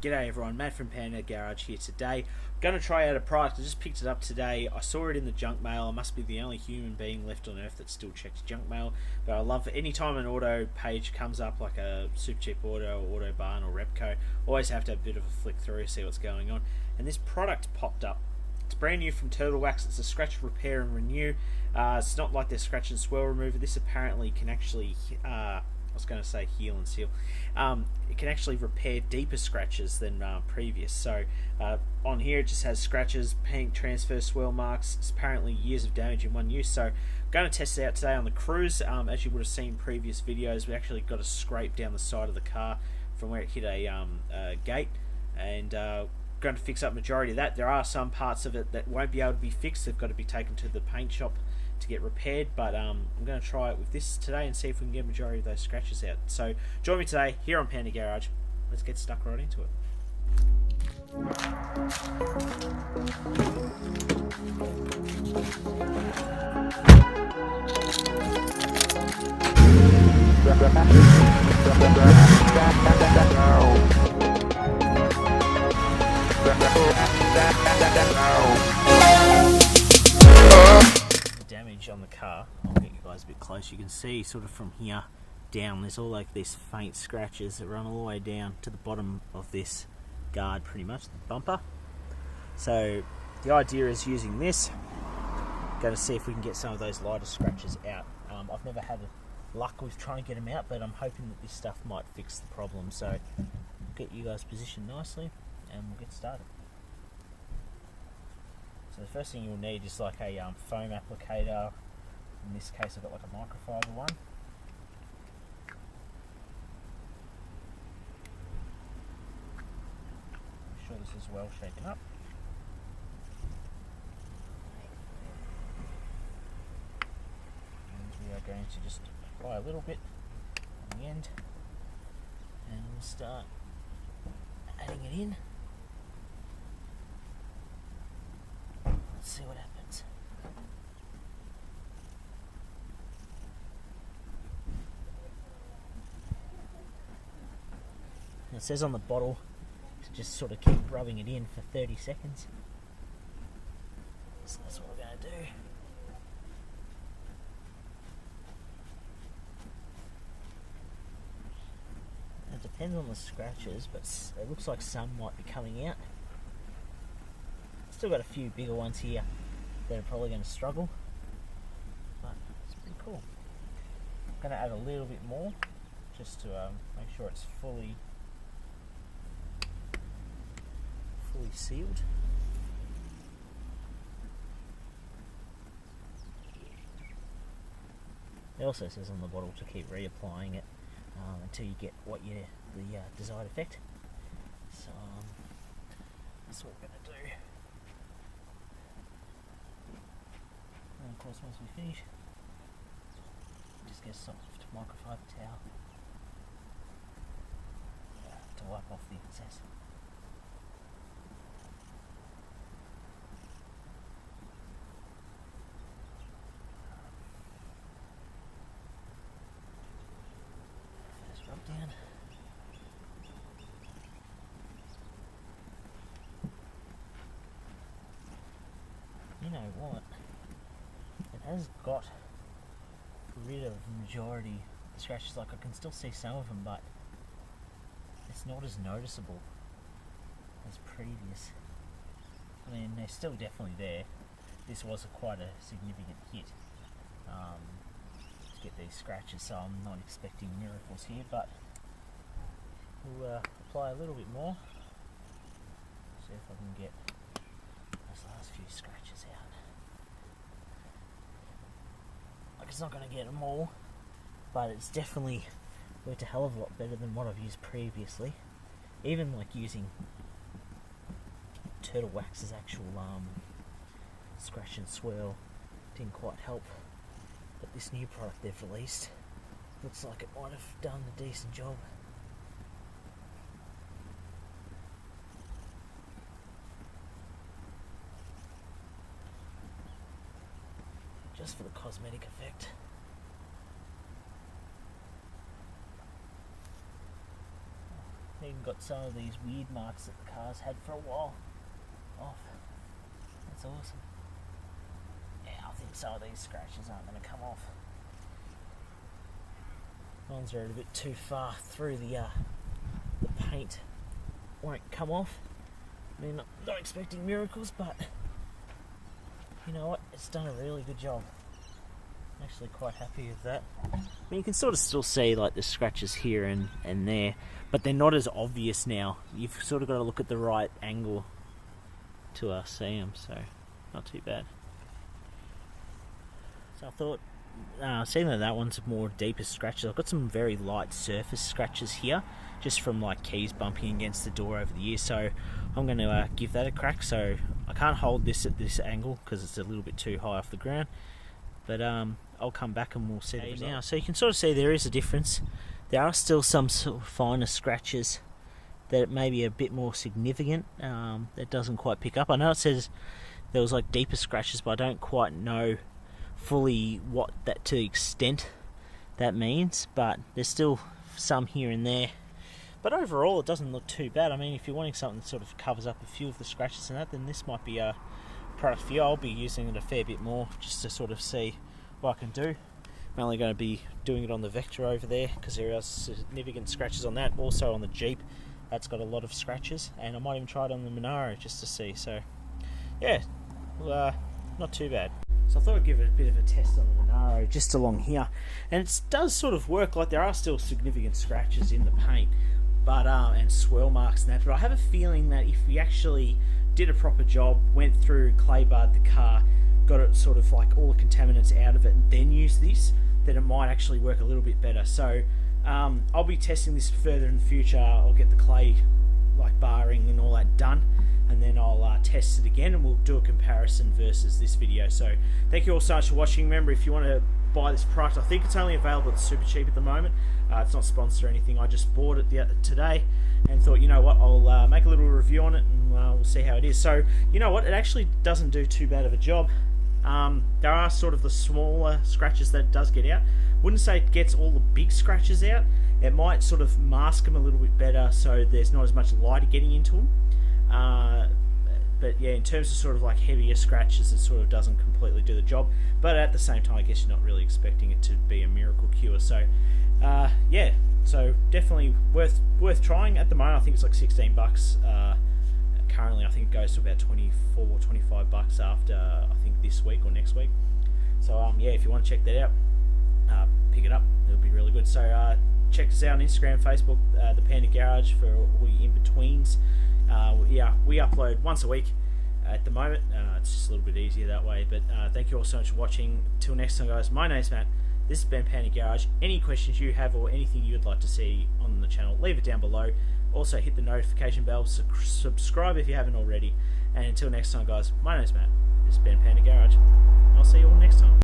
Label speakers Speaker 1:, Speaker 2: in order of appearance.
Speaker 1: G'day everyone, Matt from Panda Garage here today. I'm going to try out a product. I just picked it up today. I saw it in the junk mail. I must be the only human being left on earth that still checks junk mail. But I love any time an auto page comes up, like a Super Cheap Auto, or Auto Barn, or Repco, always have to have a bit of a flick through, see what's going on. And this product popped up. It's brand new from TurtleWax. It's a scratch repair and renew. It's not like their scratch and swirl remover. This apparently can actually I was going to say heal and seal. It can actually repair deeper scratches than previous. So on here it just has scratches, paint, transfer, swirl marks. It's apparently years of damage in one use. So I'm going to test it out today on the cruise. As you would have seen in previous videos, we actually got a scrape down the side of the car from where it hit a gate, and going to fix up majority of that. There are some parts of it that won't be able to be fixed. They've got to be taken to the paint shop to get repaired, but I'm going to try it with this today and see if we can get a majority of those scratches out. So join me today here on Panda Garage. Let's get stuck right into it. Damage on the car. I'll get you guys a bit close. You can see sort of from here down there's all like these faint scratches that run all the way down to the bottom of this guard, pretty much the bumper. So the idea is using this, going to see if we can get some of those lighter scratches out. I've never had luck with trying to get them out, but I'm hoping that this stuff might fix the problem. So we'll get you guys positioned nicely and we'll get started. So the first thing you'll need is like a foam applicator. In this case I've got like a microfiber one. Make sure this is well shaken up. And we are going to just apply a little bit on the end, and we'll start adding it in. Let's see what happens. It says on the bottle to just sort of keep rubbing it in for 30 seconds. So that's what we're going to do. It depends on the scratches, but it looks like some might be coming out. Still got a few bigger ones here that are probably going to struggle, but it's pretty cool. I'm going to add a little bit more just to make sure it's fully sealed. It also says on the bottle to keep reapplying it until you get the desired effect. So that's what we're going to do. And of course, once we finish, just get a soft microfiber towel to wipe off the excess. First rub down. You know what? It has got rid of the majority of the scratches. Like, I can still see some of them, but it's not as noticeable as previous. I mean, they're still definitely there. This was quite a significant hit to get these scratches, so I'm not expecting miracles here, but we'll apply a little bit more. See if I can get those last few scratches out. Like, it's not going to get them all, but it's definitely worked a hell of a lot better than what I've used previously. Even like using TurtleWax's actual scratch and swirl didn't quite help, but this new product they've released looks like it might have done a decent job. Just for the cosmetic effect. Needing got some of these weird marks that the car's had for a while off. That's awesome. Yeah, I think some of these scratches aren't going to come off. Ones are a bit too far through the paint. Won't come off. I mean, not expecting miracles, but you know what? It's done a really good job. I'm actually quite happy with that. I mean, you can sort of still see like the scratches here and there, but they're not as obvious now. You've sort of got to look at the right angle to see them, so not too bad. So I thought, seeing that one's more deeper scratches, I've got some very light surface scratches here, just from like keys bumping against the door over the years, so I'm going to give that a crack. So I can't hold this at this angle because it's a little bit too high off the ground, but I'll come back and we'll see the result now. So you can sort of see there is a difference. There are still some sort of finer scratches that may be a bit more significant, that doesn't quite pick up. I know it says there was like deeper scratches, but I don't quite know fully what that to extent that means, but there's still some here and there. But overall it doesn't look too bad. I mean, if you're wanting something that sort of covers up a few of the scratches and that, then this might be a product for you. I'll be using it a fair bit more just to sort of see what I can do. I'm only going to be doing it on the Vector over there because there are significant scratches on that. Also on the Jeep, that's got a lot of scratches, and I might even try it on the Monaro just to see. So yeah, not too bad. So I thought I'd give it a bit of a test on the Monaro just along here, and it does sort of work. Like, there are still significant scratches in the paint, but and swirl marks and that, but I have a feeling that if we actually did a proper job, went through, clay barred the car, got it sort of like all the contaminants out of it, and then use this, then it might actually work a little bit better. So I'll be testing this further in the future. I'll get the clay like barring and all that done, and then I'll test it again, and we'll do a comparison versus this video. So thank you all so much for watching. Remember, if you want to buy this product, I think it's only available at Super Cheap at the moment. It's not sponsored or anything. I just bought it today and thought, you know what, I'll make a little review on it, and we'll see how it is. So you know what, it actually doesn't do too bad of a job. There are sort of the smaller scratches that it does get out. Wouldn't say it gets all the big scratches out. It might sort of mask them a little bit better, so there's not as much light getting into them. But yeah, in terms of sort of like heavier scratches, it sort of doesn't completely do the job. But at the same time, I guess you're not really expecting it to be a miracle cure. So yeah, so definitely worth trying. At the moment, I think it's like 16 bucks. Currently, I think it goes to about 24, 25 bucks after, I think, this week or next week. So yeah, if you want to check that out, pick it up. It'll be really good. So check us out on Instagram, Facebook, the Panda Garage, for all the in-betweens. Yeah, we upload once a week at the moment. It's just a little bit easier that way. But thank you all so much for watching. Till next time, guys, my name's Matt. This has been Panda Garage. Any questions you have or anything you'd like to see on the channel, leave it down below. Also hit the notification bell, subscribe if you haven't already. And until next time, guys, my name's Matt. This has been Panda Garage. I'll see you all next time.